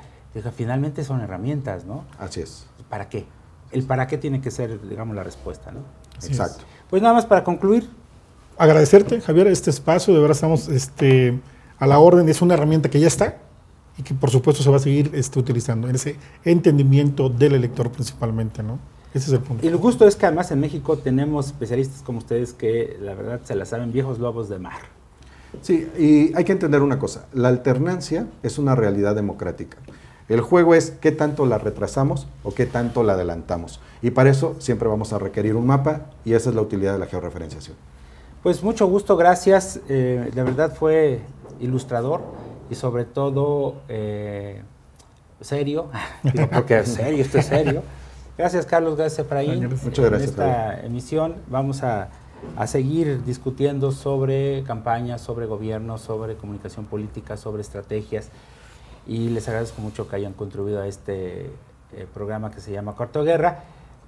Finalmente son herramientas, ¿no? Así es. ¿Para qué? El para qué tiene que ser, digamos, la respuesta, ¿no? Así Exacto. es. Pues nada más para concluir. Agradecerte, Javier, este espacio. De verdad estamos a la orden. Es una herramienta que ya está y que por supuesto se va a seguir utilizando en ese entendimiento del elector principalmente, ¿no? Ese es el punto. Y el gusto es que además en México tenemos especialistas como ustedes que la verdad se la saben, viejos lobos de mar. Sí, y hay que entender una cosa. La alternancia es una realidad democrática. El juego es qué tanto la retrasamos o qué tanto la adelantamos. Y para eso siempre vamos a requerir un mapa, y esa es la utilidad de la georreferenciación. Pues mucho gusto, gracias. De verdad fue ilustrador y sobre todo serio. Digo, porque es serio, esto es serio. Gracias, Carlos, gracias, Efraín. Muchas gracias. En esta emisión vamos a seguir discutiendo sobre campañas, sobre gobierno, sobre comunicación política, sobre estrategias. Y les agradezco mucho que hayan contribuido a este programa que se llama Cuarto de Guerra.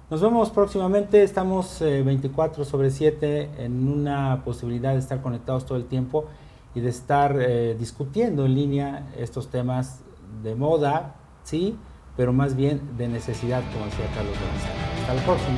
Nos vemos próximamente, estamos 24/7 en una posibilidad de estar conectados todo el tiempo y de estar discutiendo en línea estos temas de moda, sí, pero más bien de necesidad, como decía Carlos Lorenzana. Hasta la próxima.